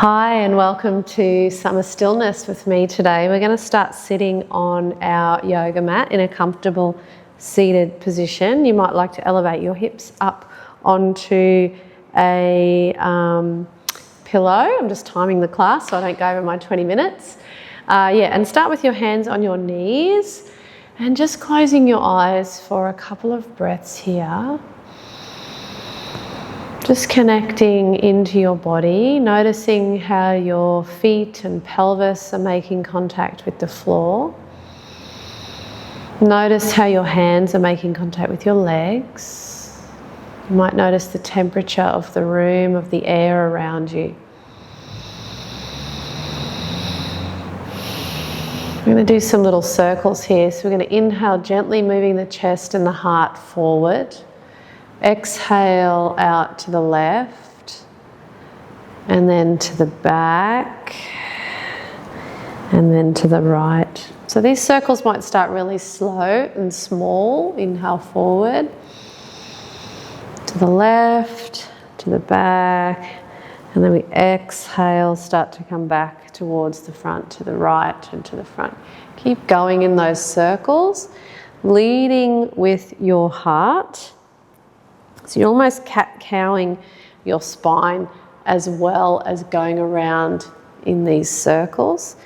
Hi and welcome to Summer Stillness with me today. We're going to start sitting on our yoga mat in a comfortable seated position. You might like to elevate your hips up onto a pillow. I'm just timing the class so I don't go over my 20 minutes. And start with your hands on your knees and just closing your eyes for a couple of breaths here. Just connecting into your body, noticing how your feet and pelvis are making contact with the floor. Notice how your hands are making contact with your legs. You might notice the temperature of the room, of the air around you. We're going to do some little circles here. So we're going to inhale, gently moving the chest and the heart forward. Exhale out to the left and then to the back and then to the right. So these circles might start really slow and small. Inhale forward, to the left, to the back, and then we exhale, start to come back towards the front, to the right and to the front. Keep going in those circles, leading with your heart. So you're almost cat-cowing your spine as well as going around in these circles.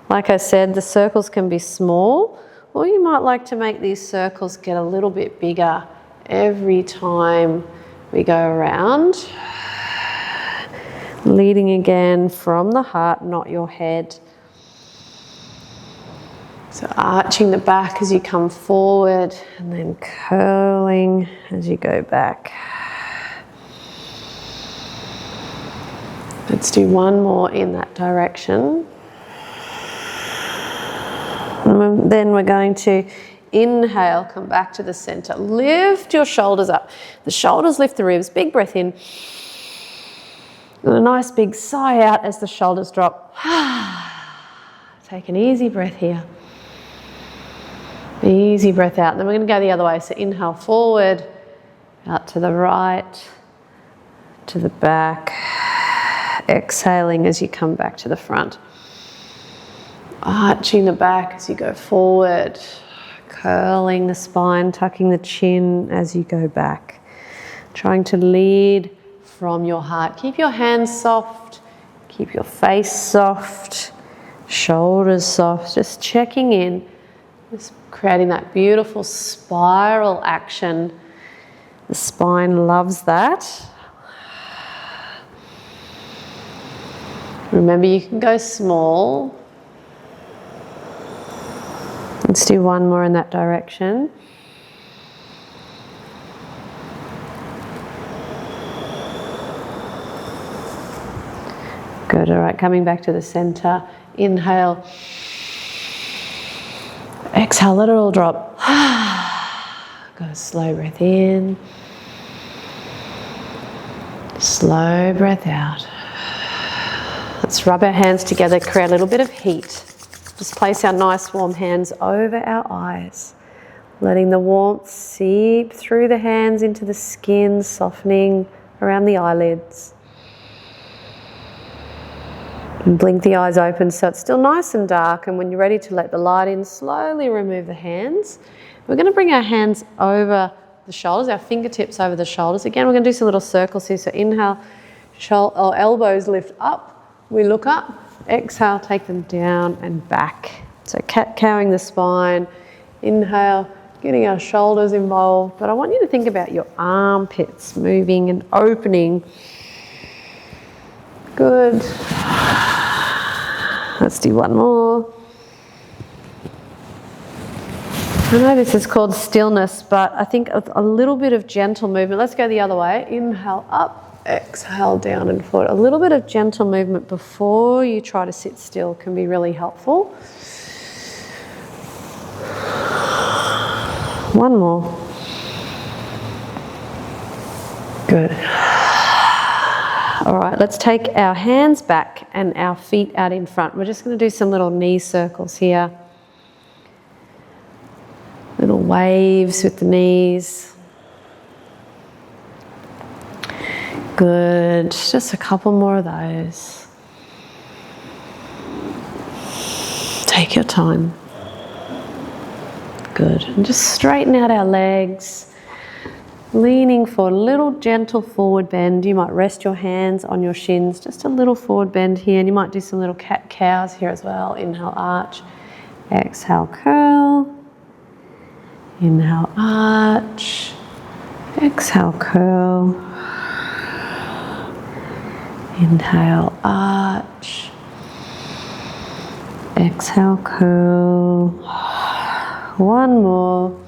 Like I said, the circles can be small, or you might like to make these circles get a little bit bigger every time we go around. Leading again from the heart, not your head. So arching the back as you come forward and then curling as you go back. Let's do one more in that direction. And then we're going to inhale, come back to the center. Lift your shoulders up. The shoulders lift the ribs. Big breath in. And a nice big sigh out as the shoulders drop. Take an easy breath here. Easy breath out. Then we're going to go the other way. So inhale forward, out to the right, to the back. Exhaling as you come back to the front. Arching the back as you go forward. Curling the spine, tucking the chin as you go back. Trying to lead from your heart. Keep your hands soft. Keep your face soft. Shoulders soft. Just checking in. Just creating that beautiful spiral action. The spine loves that. Remember, you can go small. Let's do one more in that direction. Good, all right, coming back to the center. Inhale. Exhale, let it all drop. Go slow breath in. Slow breath out. Let's rub our hands together, create a little bit of heat. Just place our nice warm hands over our eyes, letting the warmth seep through the hands into the skin, softening around the eyelids. And blink the eyes open so it's still nice and dark, and when you're ready to let the light in, slowly remove the hands. We're going to bring our hands over the shoulders, our fingertips over the shoulders. Again, we're going to do some little circles here. So inhale, elbows lift up, we look up. Exhale, take them down and back. So cat-cowing the spine. Inhale, getting our shoulders involved. But I want you to think about your armpits moving and opening. Good. Let's do one more. I know this is called stillness, but I think a little bit of gentle movement. Let's go the other way. Inhale up, exhale down and forward. A little bit of gentle movement before you try to sit still can be really helpful. One more. Good. All right, let's take our hands back and our feet out in front. We're just going to do some little knee circles here. Little waves with the knees. Good. Just a couple more of those. Take your time. Good. And just straighten out our legs. Leaning for a little gentle forward bend. You might rest your hands on your shins, just a little forward bend here, and you might do some little cat-cows here as well. Inhale, arch. Exhale, curl. Inhale, arch. Exhale, curl. Inhale, arch. Exhale, curl. One more.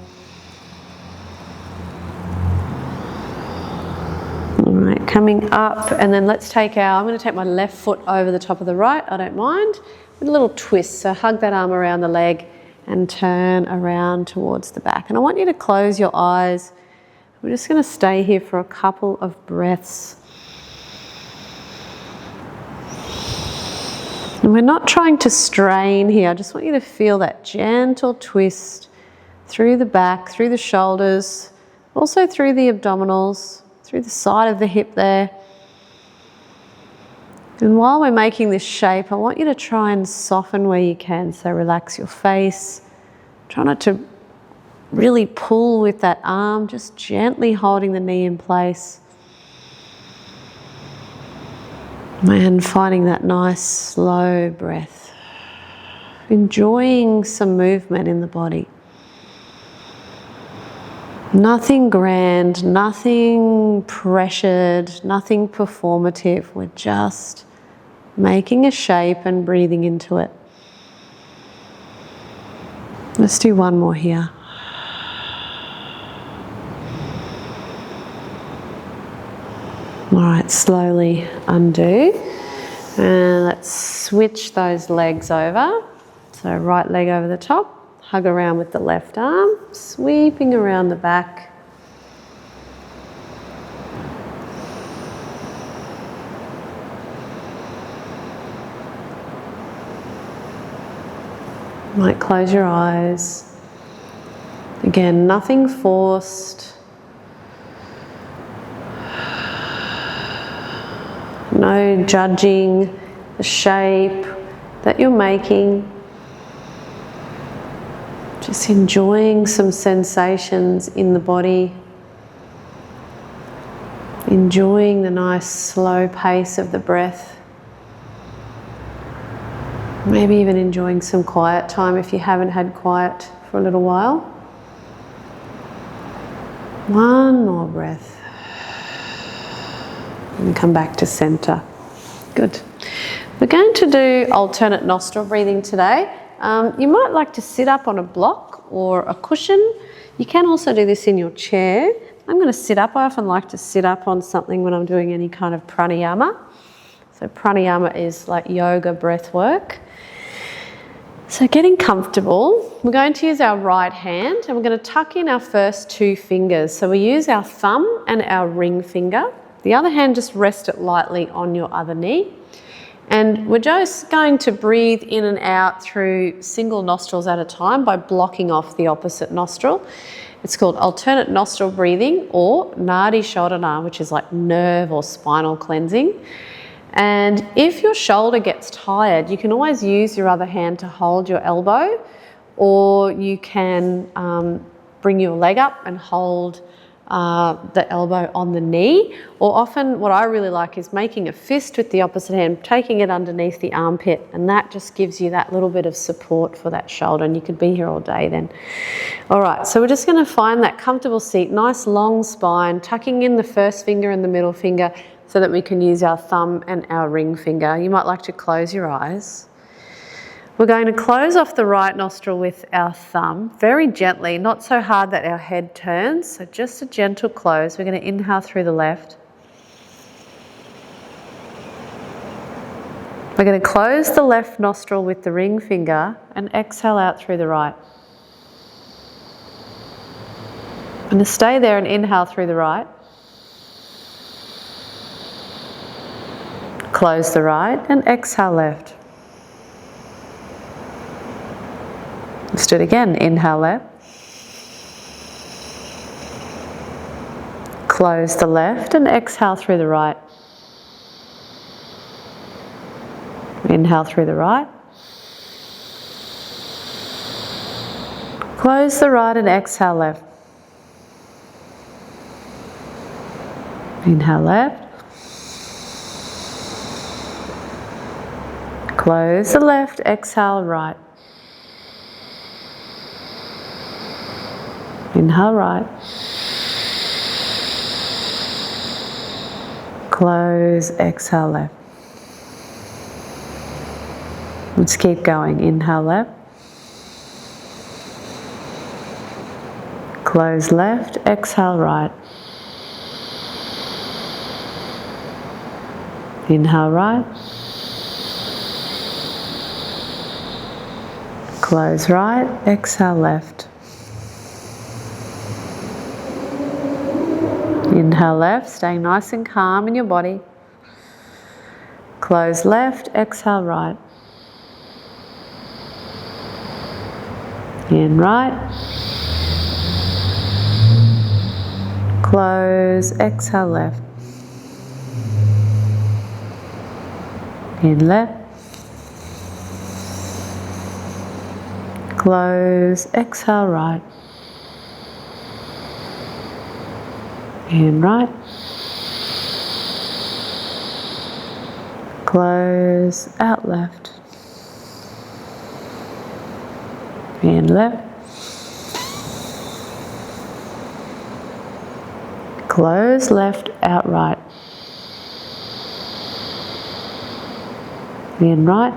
All right, coming up, and then let's take I'm going to take my left foot over the top of the right, I don't mind, with a little twist. So hug that arm around the leg and turn around towards the back. And I want you to close your eyes. We're just going to stay here for a couple of breaths. And we're not trying to strain here. I just want you to feel that gentle twist through the back, through the shoulders, also through the abdominals, through the side of the hip there. And while we're making this shape, I want you to try and soften where you can. So relax your face. Try not to really pull with that arm, just gently holding the knee in place. And finding that nice slow breath. Enjoying some movement in the body. Nothing grand, nothing pressured, nothing performative. We're just making a shape and breathing into it. Let's do one more here. All right, slowly undo. And let's switch those legs over. So right leg over the top. Hug around with the left arm, sweeping around the back. Might close your eyes. Again, nothing forced. No judging the shape that you're making. Just enjoying some sensations in the body. Enjoying the nice slow pace of the breath. Maybe even enjoying some quiet time if you haven't had quiet for a little while. One more breath. And come back to center. Good. We're going to do alternate nostril breathing today. You might like to sit up on a block or a cushion. You can also do this in your chair. I'm going to sit up. I often like to sit up on something when I'm doing any kind of pranayama. So pranayama is like yoga breath work. So getting comfortable, we're going to use our right hand and we're going to tuck in our first two fingers. So we use our thumb and our ring finger. The other hand, just rest it lightly on your other knee. And we're just going to breathe in and out through single nostrils at a time by blocking off the opposite nostril. It's called alternate nostril breathing or Nadi Shodhana, which is like nerve or spinal cleansing. And if your shoulder gets tired, you can always use your other hand to hold your elbow, or you can bring your leg up and hold the elbow on the knee. Or often what I really like is making a fist with the opposite hand, taking it underneath the armpit, and that just gives you that little bit of support for that shoulder, and you could be here all day then. All right, so we're just going to find that comfortable seat, nice long spine, tucking in the first finger and the middle finger so that we can use our thumb and our ring finger. You might like to close your eyes. We're going to close off the right nostril with our thumb, very gently, not so hard that our head turns, so just a gentle close. We're going to inhale through the left. We're going to close the left nostril with the ring finger and exhale out through the right. I'm going to stay there and inhale through the right. Close the right and exhale left. Let's do it again. Inhale left. Close the left and exhale through the right. Inhale through the right. Close the right and exhale left. Inhale left. Close the left, exhale right. Inhale right. Close, exhale left. Let's keep going. Inhale left. Close left, exhale right. Inhale right. Close right, exhale left. Inhale left, staying nice and calm in your body. Close left, exhale right. In right. Close, exhale left. In left. Close, exhale right. In right. Close, out left. In left. Close left, out right. In right.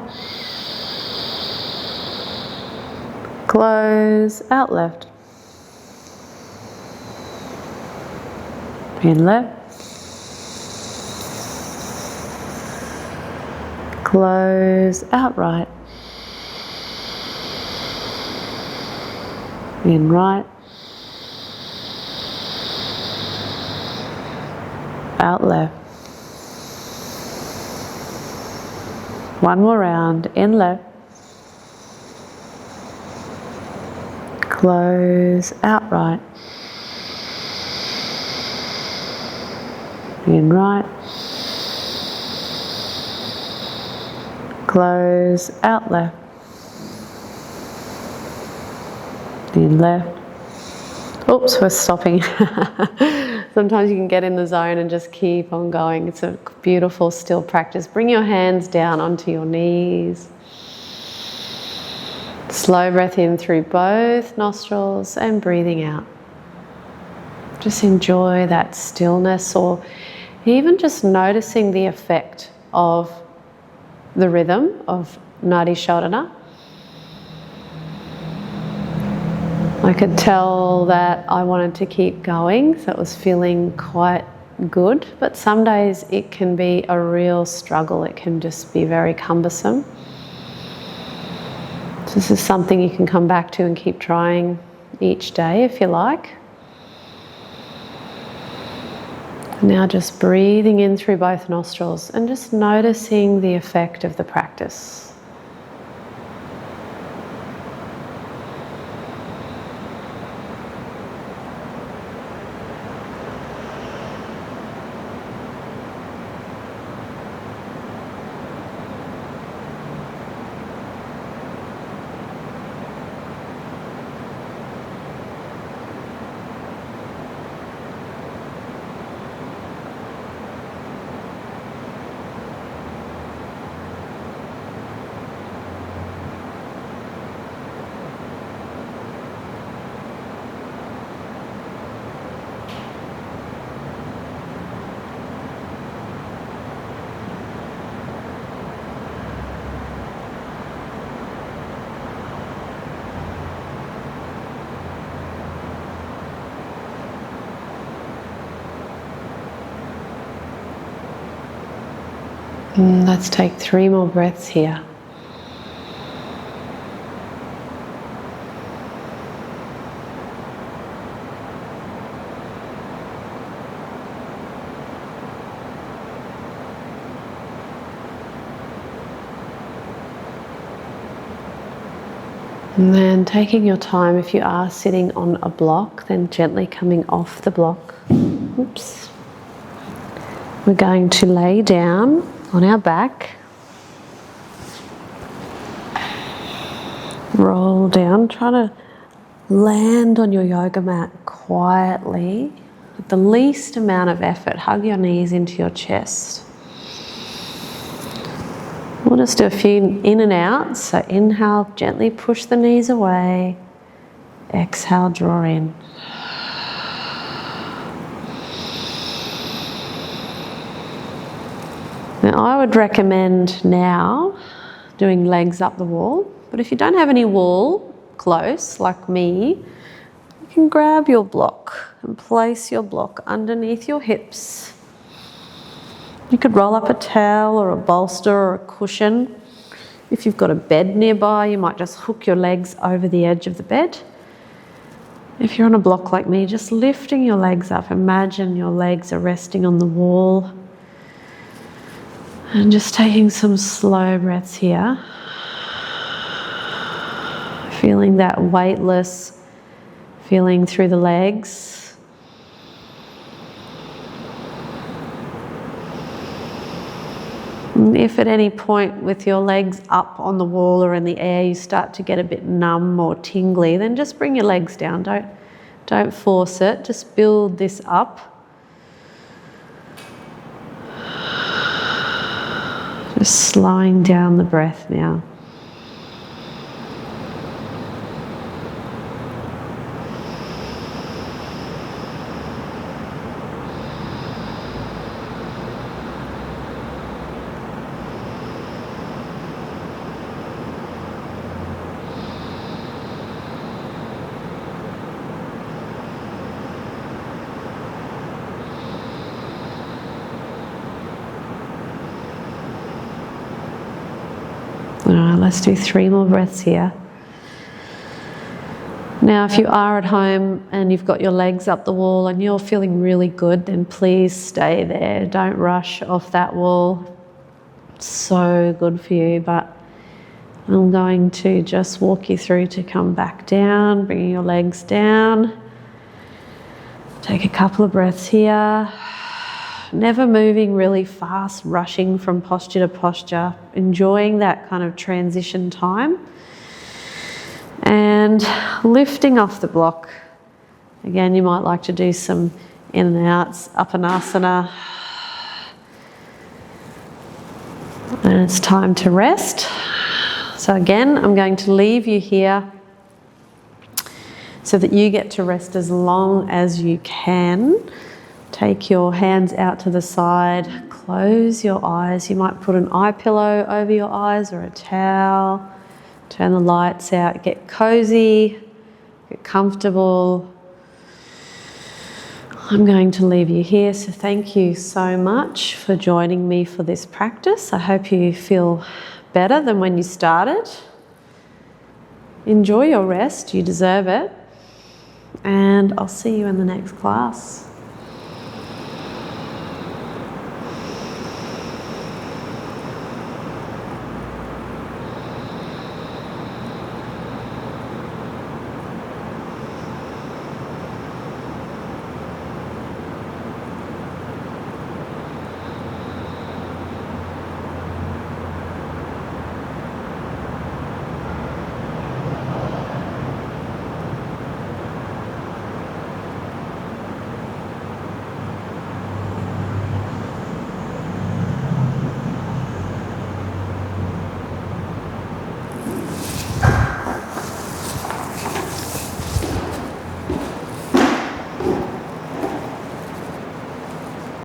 Close, out left. In left. Close, out right. In right. Out left. One more round. In left. Close, out right. In right. Close, out left. In left. Oops, we're stopping. Sometimes you can get in the zone and just keep on going. It's a beautiful still practice. Bring your hands down onto your knees. Slow breath in through both nostrils and breathing out. Just enjoy that stillness, or even just noticing the effect of the rhythm of Nadi Shodhana. I could tell that I wanted to keep going, so it was feeling quite good, but some days it can be a real struggle. It can just be very cumbersome. So this is something you can come back to and keep trying each day if you like. Now just breathing in through both nostrils and just noticing the effect of the practice. Let's take 3 more breaths here. And then taking your time, if you are sitting on a block, then gently coming off the block. Oops. We're going to lay down on our back. Roll down, try to land on your yoga mat quietly with the least amount of effort. Hug your knees into your chest. We'll just do a few in and out. So inhale, gently push the knees away. Exhale, draw in. Now I would recommend now doing legs up the wall, but if you don't have any wall close like me, you can grab your block and place your block underneath your hips. You could roll up a towel or a bolster or a cushion. If you've got a bed nearby, you might just hook your legs over the edge of the bed. If you're on a block like me, just lifting your legs up, imagine your legs are resting on the wall. And just taking some slow breaths here. Feeling that weightless feeling through the legs. And if at any point with your legs up on the wall or in the air you start to get a bit numb or tingly, then just bring your legs down. Don't force it. Just build this up. Just slowing down the breath now. Alright, let's do 3 more breaths here. Now, if you are at home and you've got your legs up the wall and you're feeling really good, then please stay there. Don't rush off that wall. It's so good for you, but I'm going to just walk you through to come back down, bringing your legs down. Take a couple of breaths here. Never moving really fast, rushing from posture to posture, enjoying that kind of transition time. And lifting off the block. Again, you might like to do some in and outs, Upanasana. And it's time to rest. So again, I'm going to leave you here so that you get to rest as long as you can. Take your hands out to the side, close your eyes. You might put an eye pillow over your eyes or a towel. Turn the lights out, get cozy, get comfortable. I'm going to leave you here, so thank you so much for joining me for this practice. I hope you feel better than when you started. Enjoy your rest, you deserve it. And I'll see you in the next class.